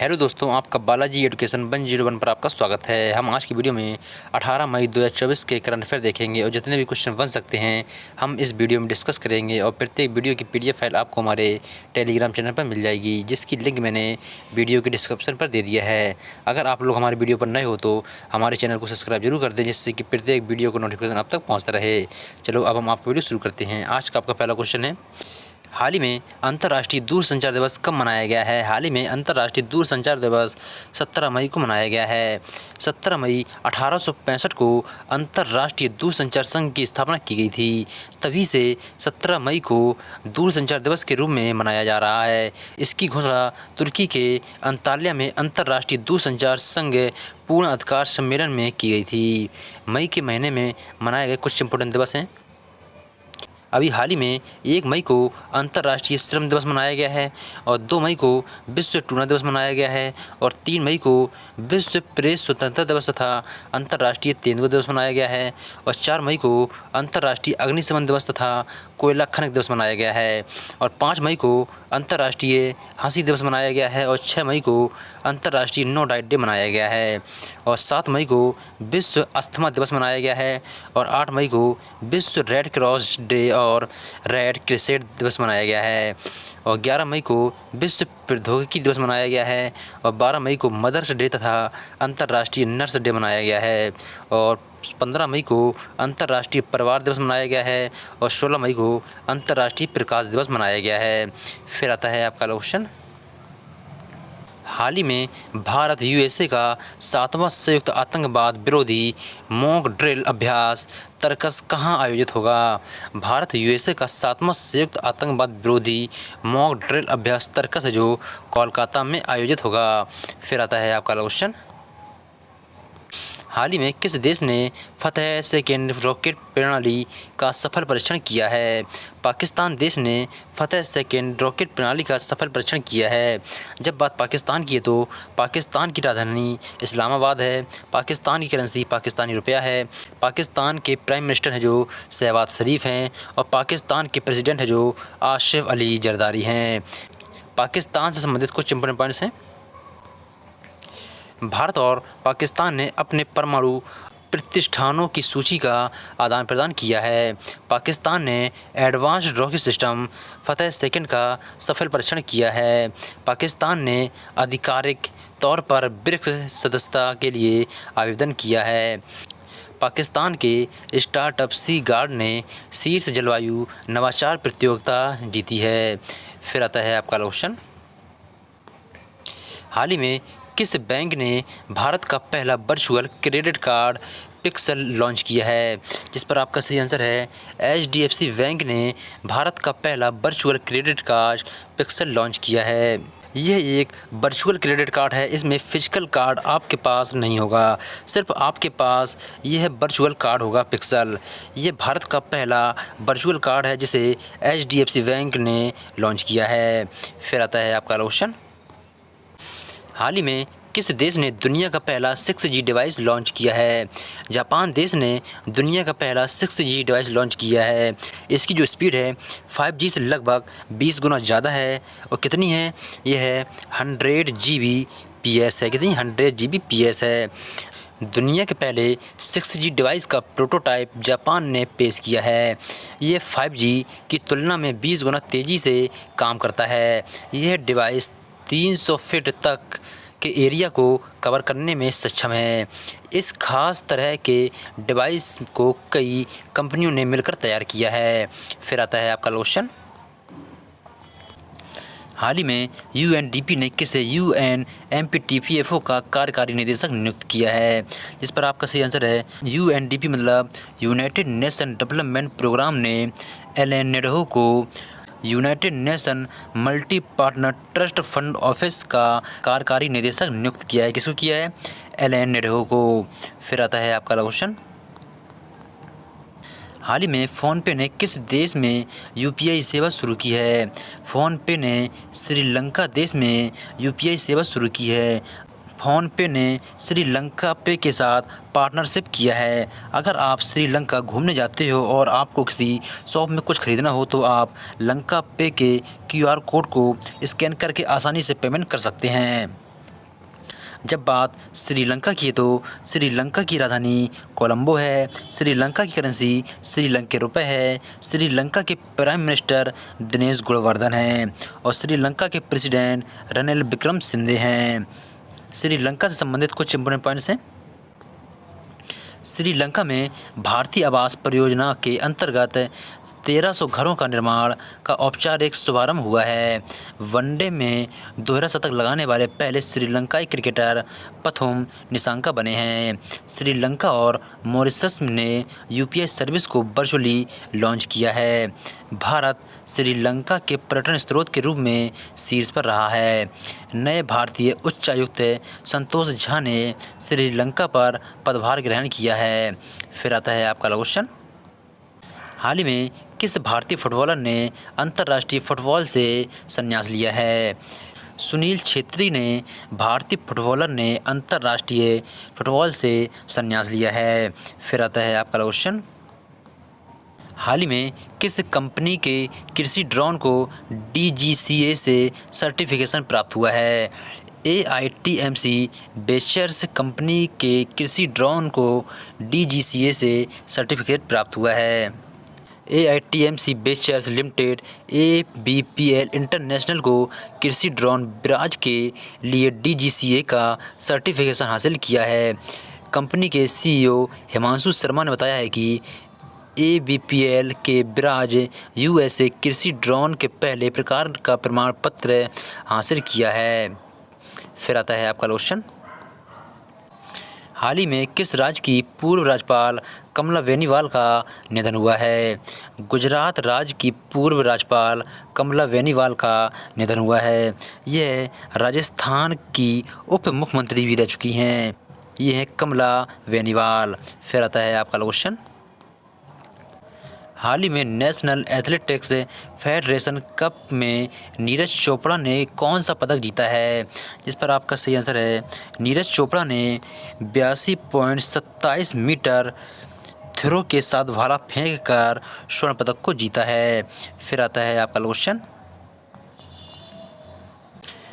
Hello दोस्तों, आपका Balaji education 101 पर आपका स्वागत है। हम आज की वीडियो में 18 मई 2024 के करंट अफेयर देखेंगे और जितने भी क्वेश्चन बन सकते हैं हम इस वीडियो में डिस्कस करेंगे। और प्रत्येक वीडियो की पीडीएफ फाइल आपको हमारे टेलीग्राम चैनल पर मिल जाएगी, जिसकी लिंक मैंने वीडियो के डिस्क्रिप्शन पर दे दिया है। अगर आप लोग हमारे वीडियो पर नए हो तो हमारे चैनल को सब्सक्राइब जरूर कर दें, जिससे कि प्रत्येक वीडियो को नोटिफिकेशन आप तक पहुँचता रहे। चलो अब हम आपको वीडियो शुरू करते हैं। आज का आपका पहला क्वेश्चन है, हाल ही में अंतर्राष्ट्रीय दूरसंचार दिवस कब मनाया गया है? हाल ही में अंतर्राष्ट्रीय दूरसंचार दिवस 17 मई को मनाया गया है। 17 मई 1865 को अंतर्राष्ट्रीय दूरसंचार संघ की स्थापना की गई थी। तभी से 17 मई को दूरसंचार दिवस के रूप में मनाया जा रहा है। इसकी घोषणा तुर्की के अंताल्या में अंतर्राष्ट्रीय दूरसंचार संघ पूर्ण अधिकार सम्मेलन में की गई थी। मई के महीने में मनाए गए कुछ इंपॉर्टेंट दिवस हैं। अभी हाल ही में 1 मई को अंतर्राष्ट्रीय श्रम दिवस मनाया गया है, और 2 मई को विश्व टूना दिवस मनाया गया है, और 3 मई को विश्व प्रेस स्वतंत्रता दिवस तथा अंतर्राष्ट्रीय तेंदुआ दिवस मनाया गया है, और 4 मई को अंतर्राष्ट्रीय अग्निशमन दिवस तथा कोयला खनन दिवस मनाया गया है, और 5 मई को अंतर्राष्ट्रीय हंसी दिवस मनाया गया है, और 6 मई को अंतर्राष्ट्रीय नो डाइट डे मनाया गया है, और 7 मई को विश्व अस्थमा दिवस मनाया गया है, और 8 मई को विश्व रेड क्रॉस डे और रेड क्रिसेंट दिवस मनाया गया है, और 11 मई को विश्व प्रौद्योगिकी दिवस मनाया गया है, और 12 मई को मदर्स डे तथा अंतर्राष्ट्रीय नर्स डे मनाया गया है, और 15 मई को अंतर्राष्ट्रीय परिवार दिवस मनाया गया है, और 16 मई को अंतर्राष्ट्रीय प्रकाश दिवस मनाया गया है। फिर आता है आपका क्वेश्चन, हाल ही में भारत यूएसए का 7वां संयुक्त आतंकवाद विरोधी मॉक ड्रिल अभ्यास तरकस कहाँ आयोजित होगा? भारत यूएसए का 7वां संयुक्त आतंकवाद विरोधी मॉक ड्रिल अभ्यास तरकस है, जो कोलकाता में आयोजित होगा। फिर आता है आपका क्वेश्चन, हाल ही में किस देश ने फतह सेकंड रॉकेट प्रणाली का सफल परीक्षण किया है? पाकिस्तान देश ने फतह सेकंड रॉकेट प्रणाली का सफल परीक्षण किया है। जब बात पाकिस्तान की है तो पाकिस्तान की राजधानी इस्लामाबाद है, पाकिस्तान की करेंसी पाकिस्तानी रुपया है, पाकिस्तान के प्राइम मिनिस्टर हैं जो शहबाज शरीफ हैं, और पाकिस्तान के प्रेसिडेंट हैं जो आसिफ अली जरदारी हैं। पाकिस्तान से संबंधित कुछ इंपॉर्टेंट पॉइंट्स हैं। भारत और पाकिस्तान ने अपने परमाणु प्रतिष्ठानों की सूची का आदान प्रदान किया है। पाकिस्तान ने एडवांस्ड रॉकेट सिस्टम फतह सेकंड का सफल परीक्षण किया है। पाकिस्तान ने आधिकारिक तौर पर ब्रिक्स सदस्यता के लिए आवेदन किया है। पाकिस्तान के स्टार्टअप सी गार्ड ने शीर्ष जलवायु नवाचार प्रतियोगिता जीती है। फिर आता है आपका क्वेश्चन, हाल ही में किस बैंक ने भारत का पहला virtual credit card pixel launch किया है? जिस पर आपका सही आंसर है HDFC बैंक ने भारत का पहला virtual credit card pixel launch किया है। यह एक वर्चुअल क्रेडिट कार्ड है, इसमें फिजिकल कार्ड आपके पास नहीं होगा, सिर्फ आपके पास यह वर्चुअल कार्ड होगा पिक्सल। ये भारत का पहला वर्चुअल कार्ड है जिसे HDFC बैंक ने लॉन्च किया है। फिर आता है आपका क्वेश्चन, हाल ही में किस देश ने दुनिया का पहला 6G डिवाइस लॉन्च किया है? जापान देश ने दुनिया का पहला 6G डिवाइस लॉन्च किया है। इसकी जो स्पीड है 5G से लगभग 20 गुना ज़्यादा है, और कितनी है? यह है 100 Gbps है। कितनी? 100 Gbps है। दुनिया के पहले 6G डिवाइस का प्रोटोटाइप जापान ने पेश किया है। ये 5G की तुलना में 20 गुना तेज़ी से काम करता है। यह डिवाइस 300 फीट तक के एरिया को कवर करने में सक्षम है। इस खास तरह के डिवाइस को कई कंपनियों ने मिलकर तैयार किया है। फिर आता है आपका क्वेश्चन, हाल ही में UNDP ने किसे UNMPTPFO का कार्यकारी निदेशक नियुक्त किया है? जिस पर आपका सही आंसर है UNDP मतलब यूनाइटेड नेशन डेवलपमेंट प्रोग्राम ने एलन नेडहो को United nation multi partner trust fund office का कार्यकारी निदेशक नियुक्त किया है। किसको किया है? एलन नेडहो को। फिर आता है आपका क्वेश्चन, हाल ही में फ़ोनपे ने किस देश में UPI सेवा शुरू की है? फ़ोनपे ने श्रीलंका देश में UPI सेवा शुरू की है। फ़ोनपे ने श्रीलंका पे के साथ पार्टनरशिप किया है। अगर आप श्रीलंका घूमने जाते हो और आपको किसी शॉप में कुछ ख़रीदना हो तो आप लंका पे के QR कोड को स्कैन करके आसानी से पेमेंट कर सकते हैं। जब बात श्रीलंका की है तो श्रीलंका की राजधानी कोलंबो है। श्रीलंका की करेंसी श्रीलंके रुपए है। श्रीलंका के प्राइम मिनिस्टर दिनेश गुणवर्धन हैं और श्रीलंका के प्रेसिडेंट रनिल विक्रमसिंघे हैं। श्रीलंका से संबंधित कुछ इंपॉर्टेंट पॉइंट्स हैं। श्रीलंका में भारतीय आवास परियोजना के अंतर्गत 1300 घरों का निर्माण का औपचारिक शुभारंभ हुआ है। वनडे में दोहरा शतक लगाने वाले पहले श्रीलंकाई क्रिकेटर पथुम निसांका बने हैं। श्रीलंका और मॉरिशस ने यूपीआई सर्विस को वर्चुअली लॉन्च किया है। भारत श्रीलंका के पर्यटन स्रोत के रूप में शीर्ष पर रहा है। नए भारतीय उच्चायुक्त संतोष झा ने श्रीलंका पर पदभार ग्रहण किया है। फिर आता है आपका क्वेश्चन, हाल ही में किस भारतीय फुटबॉलर ने अंतर्राष्ट्रीय फुटबॉल से संन्यास लिया है? सुनील छेत्री ने भारतीय फुटबॉलर ने अंतर्राष्ट्रीय फुटबॉल से संन्यास लिया है। फिर आता है आपका क्वेश्चन, हाल ही में किस कंपनी के कृषि ड्रोन को DGCA से सर्टिफिकेशन प्राप्त हुआ है? AITMC बेचर्स कंपनी के कृषि ड्रोन को DGCA से सर्टिफिकेट प्राप्त हुआ है। AITMC बेचर्स लिमिटेड ABPL इंटरनेशनल को कृषि ड्रोन बिराज के लिए DGCA का सर्टिफिकेशन हासिल किया है। कंपनी के CEO हिमांशु शर्मा ने बताया है कि ABPL के बिराज USA कृषि ड्रोन के पहले प्रकार का प्रमाण पत्र हासिल किया है। फिर आता है आपका क्वेश्चन, हाल ही में किस राज्य की पूर्व राज्यपाल कमला बेनीवाल का निधन हुआ है? गुजरात राज्य की पूर्व राज्यपाल कमला बेनीवाल का निधन हुआ है। यह राजस्थान की उप मुख्यमंत्री भी रह चुकी हैं। ये है कमला बेनीवाल। फिर आता है आपका क्वेश्चन, हाल ही में नेशनल एथलेटिक्स फेडरेशन कप में नीरज चोपड़ा ने कौन सा पदक जीता है? जिस पर आपका सही आंसर है नीरज चोपड़ा ने 82.27 मीटर थ्रो के साथ भाला फेंक कर स्वर्ण पदक को जीता है। फिर आता है आपका क्वेश्चन,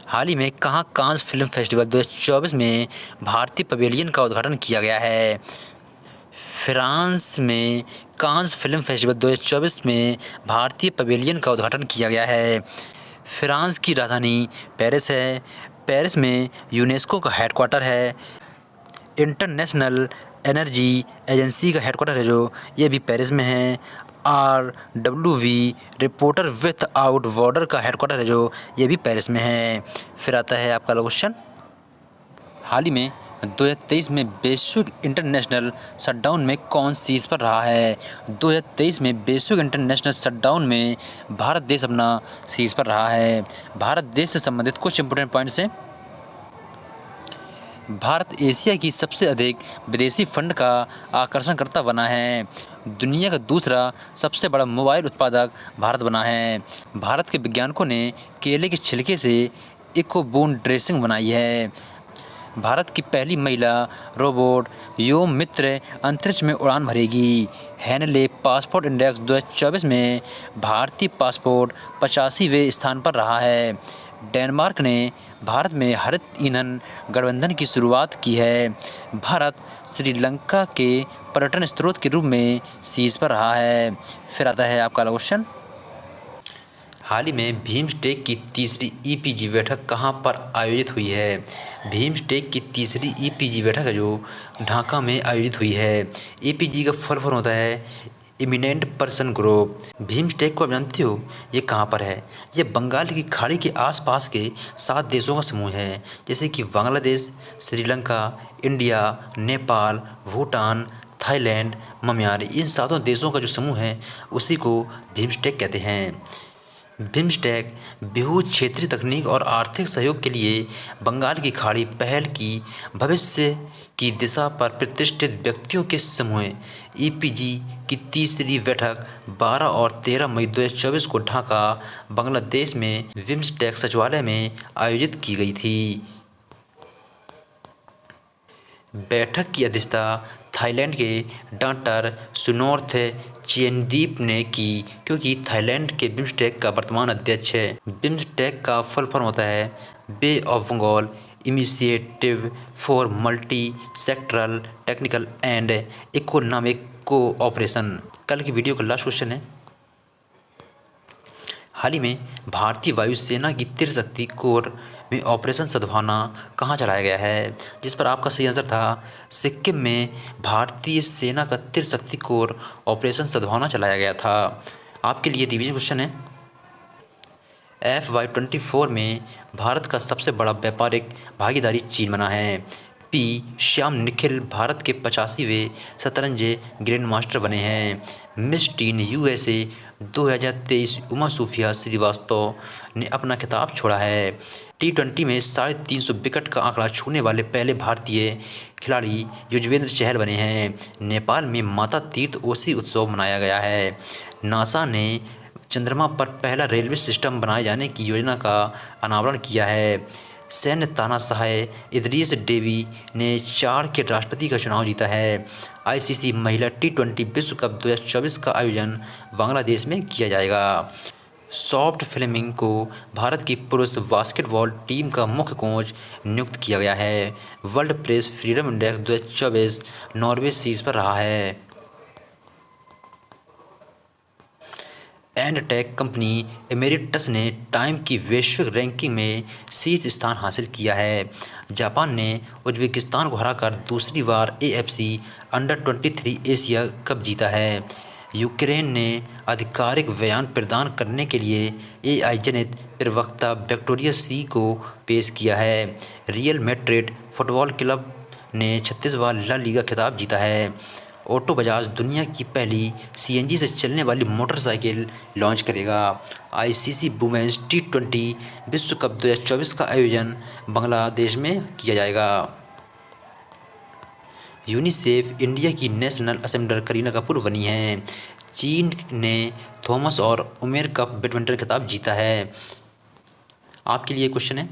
हाल ही में कहाँ कांस फिल्म फेस्टिवल 2024 में भारतीय पवेलियन का उद्घाटन किया गया है? फ्रांस में कांस फिल्म फेस्टिवल 2024 में भारतीय पवेलियन का उद्घाटन किया गया है। फ्रांस की राजधानी पेरिस है। पेरिस में यूनेस्को का हेडक्वार्टर है। इंटरनेशनल एनर्जी एजेंसी का हेडक्वार्टर है जो ये भी पेरिस में है। RWV रिपोर्टर विदाउट बॉर्डर का हेडक्वार्टर है जो ये भी पेरिस में है। फिर आता है आपका क्वेश्चन, हाल ही में 2023 में वैश्विक इंटरनेशनल शटडाउन में कौन शीर्ष पर रहा है? 2023 में वैश्विक इंटरनेशनल शटडाउन में भारत देश अपना शीर्ष पर रहा है। भारत देश से संबंधित कुछ इंपोर्टेंट पॉइंट्स हैं। भारत एशिया की सबसे अधिक विदेशी फंड का आकर्षणकर्ता बना है। दुनिया का दूसरा सबसे बड़ा मोबाइल उत्पादक भारत बना है। भारत के वैज्ञानिकों ने केले के छिलके से इकोबोन ड्रेसिंग बनाई है। भारत की पहली महिला रोबोट योम मित्र अंतरिक्ष में उड़ान भरेगी। हेनले पासपोर्ट इंडेक्स 2024 में भारतीय पासपोर्ट 85वें स्थान पर रहा है। डेनमार्क ने भारत में हरित ईंधन गठबंधन की शुरुआत की है। भारत श्रीलंका के पर्यटन स्रोत के रूप में शीर्ष पर रहा है। फिर आता है आपका क्वेश्चन, हाल ही में बिम्स्टेक की तीसरी EPG बैठक कहाँ पर आयोजित हुई है? बिम्स्टेक की तीसरी EPG बैठक है जो ढाका में आयोजित हुई है। EPG का फुल फॉर्म होता है इमिनेंट पर्सन ग्रुप। बिम्स्टेक को आप जानते हो ये कहाँ पर है? ये बंगाल की खाड़ी के आसपास के 7 देशों का समूह है, जैसे कि Bangladesh, Sri Lanka, India, Nepal, Bhutan, Thailand, Myanmar. इन 7 देशों का जो समूह है उसी को बिम्स्टेक कहते हैं। बिम्स्टेक बहु क्षेत्रीय तकनीक और आर्थिक सहयोग के लिए बंगाल की खाड़ी पहल की भविष्य की दिशा पर प्रतिष्ठित व्यक्तियों के समूह EPG की तीसरी बैठक 12 और 13 मई 2024 को ढाका, बांग्लादेश में बिम्स्टेक सचिवालय में आयोजित की गई थी। बैठक की अध्यक्षता थाईलैंड के डॉक्टर सुनोर्थ चेनदीप ने की, क्योंकि थाईलैंड के बिम्स्टेक का वर्तमान अध्यक्ष है। बिम्स्टेक का फुल फॉर्म होता है bay of Bengal initiative for multi sectoral technical and economic cooperation. कल की वीडियो का लास्ट क्वेश्चन है, हाल ही में भारतीय वायुसेना की त्रिशक्ति कोर में ऑपरेशन सद्भावना कहाँ चलाया गया है? जिस पर आपका सही आंसर था सिक्किम में भारतीय सेना का त्रिशक्ति कोर ऑपरेशन सद्भावना चलाया गया था। आपके लिए रिवीजन क्वेश्चन है, FY24 में भारत का सबसे बड़ा व्यापारिक भागीदारी चीन बना है। पी श्याम निखिल भारत के 85वें शतरंज ग्रैंड मास्टर बने हैं। मिस टीन USA 2023 उमा सूफिया श्रीवास्तव ने अपना खिताब छोड़ा है। T20 में 350 विकेट का आंकड़ा छूने वाले पहले भारतीय खिलाड़ी युजवेंद्र चहल बने हैं। नेपाल में माता तीर्थ ओसी उत्सव मनाया गया है। नासा ने चंद्रमा पर पहला रेलवे सिस्टम बनाए जाने की योजना का अनावरण किया है। सैन्य तानाशाह इदरीस डेवी ने 4 के राष्ट्रपति का चुनाव जीता है। ICC महिला T20 विश्व कप 2024 का आयोजन बांग्लादेश में किया जाएगा। सॉफ्ट फ्लेमिंग को भारत की पुरुष बास्केटबॉल टीम का मुख्य कोच नियुक्त किया गया है। World press freedom index 2024 Norway शीर्ष पर रहा है। एंड टेक कंपनी एमेरिटस ने टाइम की वैश्विक रैंकिंग में शीर्ष स्थान हासिल किया है। जापान ने उज्बेकिस्तान को हराकर दूसरी बार AFC अंडर-23 एशिया कप जीता है। यूक्रेन ने आधिकारिक बयान प्रदान करने के लिए AI जनित प्रवक्ता विक्टोरिया सी को पेश किया है। रियल मैड्रिड फुटबॉल क्लब ने 36 बार ला लीगा खिताब जीता है। ऑटो बजाज दुनिया की पहली CNG से चलने वाली मोटरसाइकिल लॉन्च करेगा। ICC वुमेन्स T20 विश्व कप 2024 का आयोजन बांग्लादेश में किया जाएगा। यूनिसेफ इंडिया की नेशनल एम्बेसडर करीना कपूर बनी हैं। चीन ने थॉमस और उमेर कप बैडमिंटन खिताब जीता है। आपके लिए क्वेश्चन है,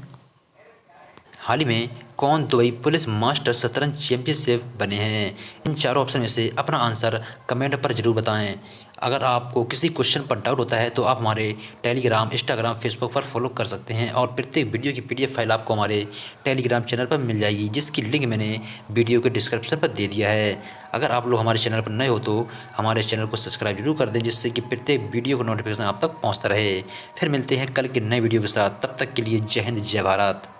हाल ही में कौन दुबई पुलिस मास्टर शतरंज चैंपियनशिप बने हैं? इन चारों ऑप्शन में से अपना आंसर कमेंट पर ज़रूर बताएं। अगर आपको किसी क्वेश्चन पर डाउट होता है तो आप हमारे टेलीग्राम, इंस्टाग्राम, फेसबुक पर फॉलो कर सकते हैं और प्रत्येक वीडियो की PDF फाइल आपको हमारे टेलीग्राम चैनल पर मिल जाएगी, जिसकी लिंक मैंने वीडियो के डिस्क्रिप्शन पर दे दिया है। अगर आप लोग हमारे चैनल पर नए हो तो हमारे चैनल को सब्सक्राइब जरूर कर दें, जिससे कि प्रत्येक वीडियो का नोटिफिकेशन आप तक पहुँचता रहे। फिर मिलते हैं कल के नए वीडियो के साथ, तब तक के लिए जय हिंद, जय भारत।